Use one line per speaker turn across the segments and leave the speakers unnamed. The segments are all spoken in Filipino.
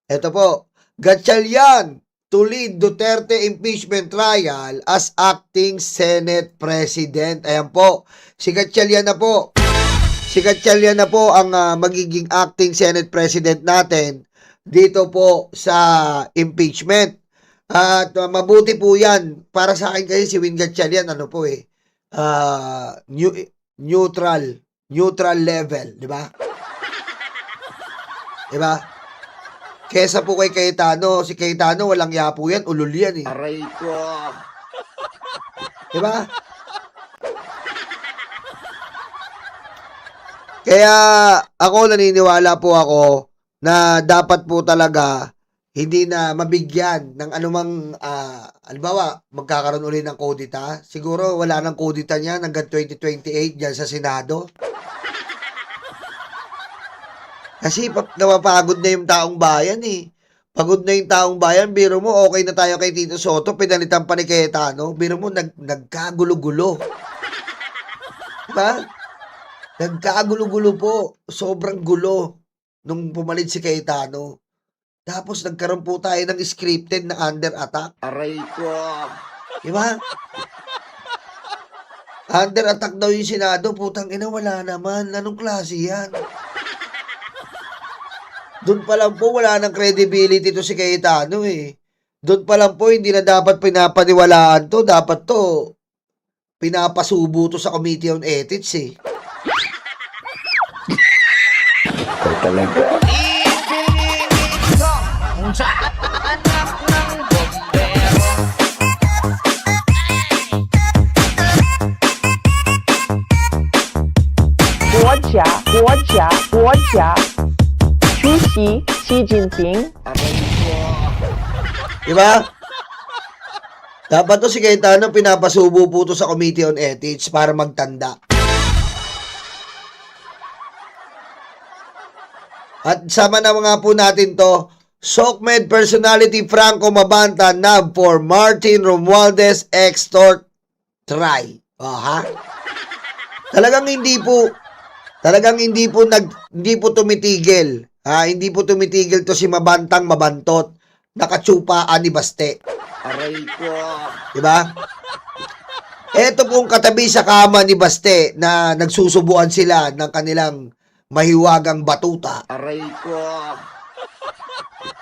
Ito po, Gatchalian to lead Duterte impeachment trial as acting Senate President. Ayan po, si Gatchalian na po. Si Gatchalian na po ang magiging acting Senate President natin dito po sa impeachment. At mabuti po yan. Para sa akin kasi si Win Gatchalian, ano po neutral level, di ba? Di ba? Kesa po kay Cayetano, si Cayetano walang yapo yan, ulul yan eh.
Aray ko.
Di ba? Kaya ako naniniwala po ako na dapat po talaga hindi na mabigyan ng anumang halimbawa magkakaroon uli ng kodita. Siguro wala nang kodita niyan hanggang 2028 diyan sa Senado. Kasi napapagod na yung taong bayan eh. Pagod na yung taong bayan, biro mo okay na tayo kay Tito Soto, pinalitan pa ni Cayetano, biro mo nagkagulo-gulo. Diba? Nagkagulo-gulo po. Sobrang gulo nung pumalit si Cayetano. Tapos nagkaroon po tayo ng scripted na under attack.
Aray ko.
Diba? Under attack daw yung Senado. Putang ina, wala naman. Anong klase yan? Doon pa lang po, wala nang credibility to si Cayetano eh. Doon pa lang po, hindi na dapat pinapaniwalaan to. Dapat to, pinapasubo to sa Committee on Ethics eh.
Talaga.
Kung saan anak ng bombero.
Guo 出席习近平
Aray ko.
Diba? Dapat to si Cayetano, pinapasubo po to sa Committee on Ethics para magtanda. At sama na mga po natin to, SOCMED personality Franco Mabanta NAB for Martin Romualdez extort try. Ha? Talagang hindi po tumitigil. Hindi po tumitigil to si Mabantang Mabantot. Nakatsupaan ni Baste.
Aray ko.
Diba? Ito pong katabi sa kama ni Baste na nagsusubuan sila ng kanilang mahiwagang batuta.
Aray ko.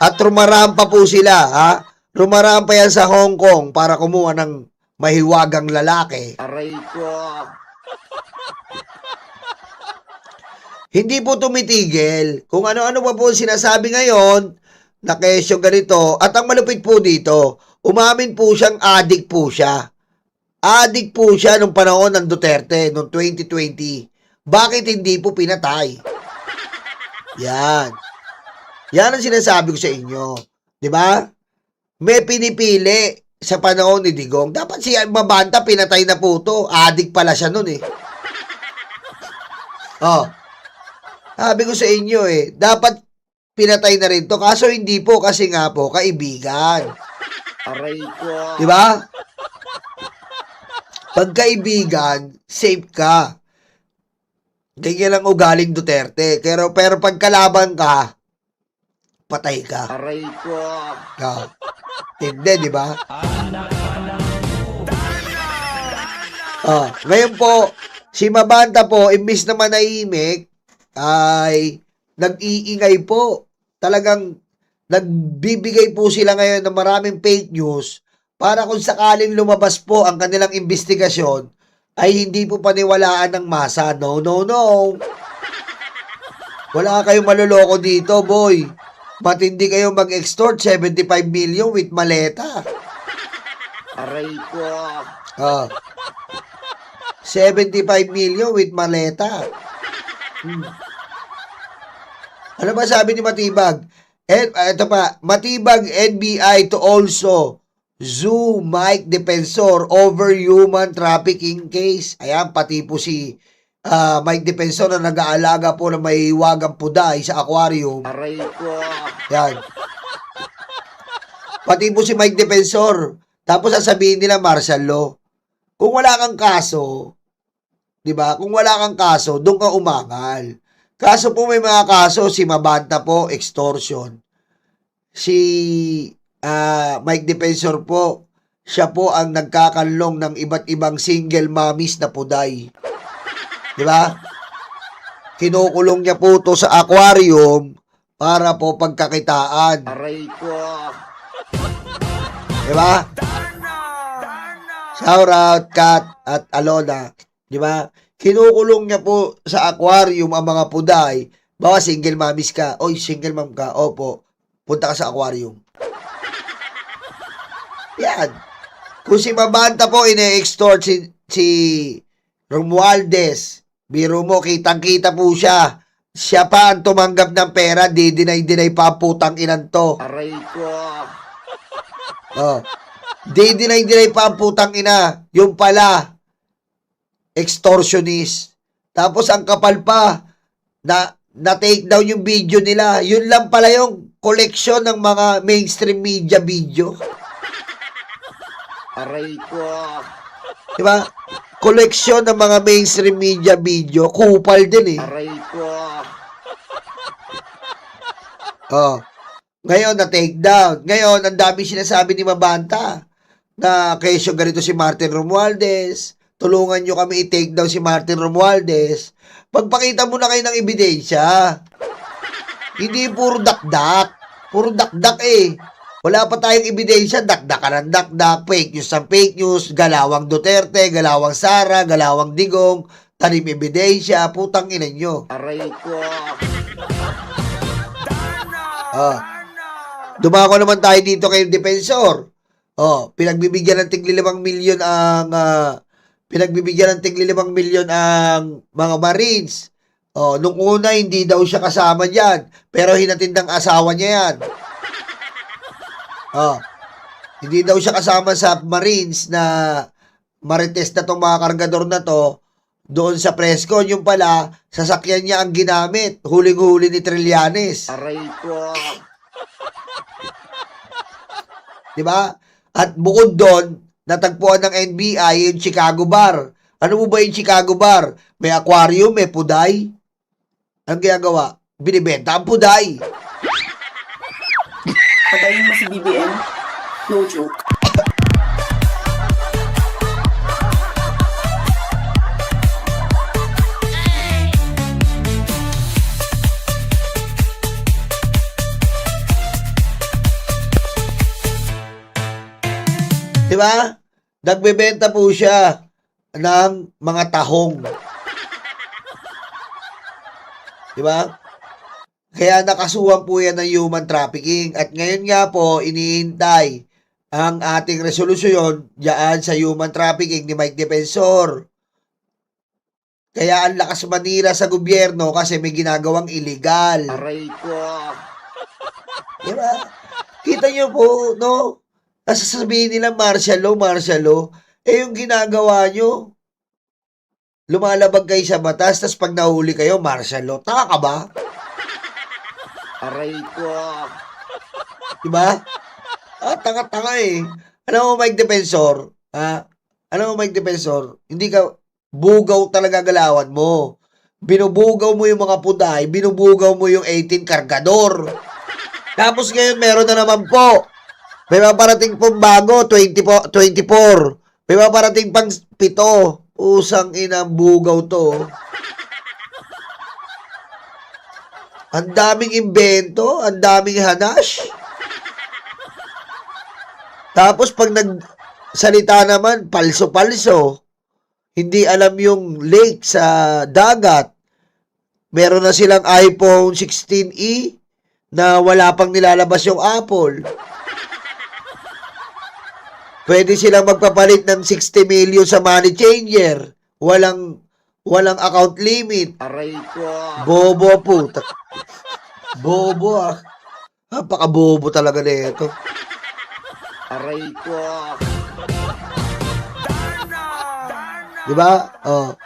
At rumarampa po sila, Rumarampa yan sa Hong Kong para kumuha ng mahiwagang lalaki.
Aray ko.
Hindi po tumitigil. Kung ano-ano pa po sinasabi ngayon, na kesyo ganito. At ang malupit po dito, umamin po siyang addict po siya. Addict po siya nung panahon ng Duterte, noong 2020. Bakit hindi po pinatay? Yan. Yan ang sinasabi ko sa inyo. Di ba? May pinipili sa panahon ni Digong. Dapat si Mabanta pinatay na po to. Addict pala siya nun eh. Oh. Sabi ko sa inyo dapat pinatay na rin to. Kaso hindi po kasi nga po kaibigan.
Aray ko.
Di ba? Pag kaibigan, safe ka. Ganyan lang ugaling Duterte. Pero pag kalaban ka, patay ka.
Aray ko.
Hindi, di ba? Ngayon po, si Mabanta po, imbis na manahimik, ay nag-iingay po. Talagang nagbibigay po sila ngayon ng maraming fake news para kung sakaling lumabas po ang kanilang investigasyon ay hindi po paniwalaan ng masa. No, no, no. Wala kayong maluloko dito, boy. Matindi kayo mag-extort 75 million with maleta.
Aray ko.
75 million with maleta. Ano ba sabi ni Matibag? Ito pa, Matibag NBI to also Zoo Mike Defensor over human trafficking case. Ayan, pati po si Mike Defensor na nag-aalaga po ng may hiwagang puday sa aquarium.
Aray ko.
Yan. Pati po si Mike Defensor. Tapos sasabihin nila martial law. Kung wala kang kaso, 'di ba? Kung wala kang kaso, doon ka umangal. Kaso po may mga kaso, si Mabanta po, extortion. si Mike Defensor po, siya po ang nagkakanlong ng iba't ibang single mommies na puday. Di ba? Kinukulong niya po to sa aquarium para po pagkakitaan.
Aray ko.
Di ba? Shout out, Kat at Alona. Di ba? Kinukulong niya po sa aquarium ang mga puday. Bawa single mommies ka. Oy, single mom ka. Opo. Punta ka sa aquarium. Yan. Kung si Mabanta po ine-extort si Romualdez, biro mo, kitang-kita po siya. Siya pa ang tumanggap ng pera, di-deny pa ang putang inan to.
Aray ko.
Oh. Di-deny pa ang putang ina. Yung pala, extortionist. Tapos ang kapal pa, na-take down yung video nila. Yun lang pala yung collection ng mga mainstream media video.
Aray ko.
Diba? Collection ng mga mainstream media video. Kupal din eh.
Aray ko.
Oh. Ngayon, na-take down. Ngayon, ang dami sinasabi ni Mabanta na kesyo ganito si Martin Romualdez. Tulungan nyo kami i-take down si Martin Romualdez. Pagpakita mo na kayo ng ebidensya. Hindi puro dakdak. Puro dakdak eh. Wala pa tayong ebidensya, dakdakan ng dakdak, fake news ng fake news, galawang Duterte, galawang Sara, galawang Digong, tanim ebidensya, putang ina nyo.
Aray ko.
Dumako naman tayo dito kay Defensor. Pinagbibigyan ng tigli 5 milyon ang mga Marines. Nung una hindi daw siya kasama diyan, pero hinatid ng asawa niya 'yan. Hindi daw siya kasama sa Marines na marites na tong mga kargador na to doon sa Prescon. Yung pala, sasakyan niya ang ginamit. Huling-huli ni Trillanes.
Aray ko.
Diba? At bukod doon, natagpuan ng NBI yung Chicago Bar. Ano mo ba yung Chicago Bar? May aquarium, may puday. Ang ginagawa? Binibenta ang puday.
Patayin mo si BBM. No joke.
Diba? Nagbebenta po siya ng mga tahong. Diba? Kaya nakasuhan po yan ng human trafficking. At ngayon nga po, iniintay ang ating resolusyon diyan sa human trafficking ni Mike Defensor. Kaya ang lakas manira sa gobyerno kasi may ginagawang illegal.
Aray ko.
Diba? Kita nyo po, no? Nasasabihin nila martial law. Eh yung ginagawa nyo, lumalabag kayo sa batas, tas pag nahuli kayo, martial law. Taka ka ba?
Aray ko.
Diba? Tanga-tanga eh. Alam mo, Mike Defensor, hindi ka, bugaw talaga galawan mo. Binubugaw mo yung mga puday, binubugaw mo yung 18 kargador. Tapos ngayon, meron na naman po. May maparating pong bago, 24. May maparating pang 7. Usang inang bugaw to. Ang daming imbento, ang daming hanash. Tapos pag nagsalita naman, palso-palso. Hindi alam yung lake sa dagat. Meron na silang iPhone 16e na wala pang nilalabas yung Apple. Pwede silang magpapalit ng 60 million sa money changer. Walang account limit.
Aray ko.
Bobo po. Bobo ah. Napaka-bobo talaga nito.
Aray ko.
Diba? Oh.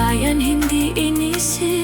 bayan hindi inisip.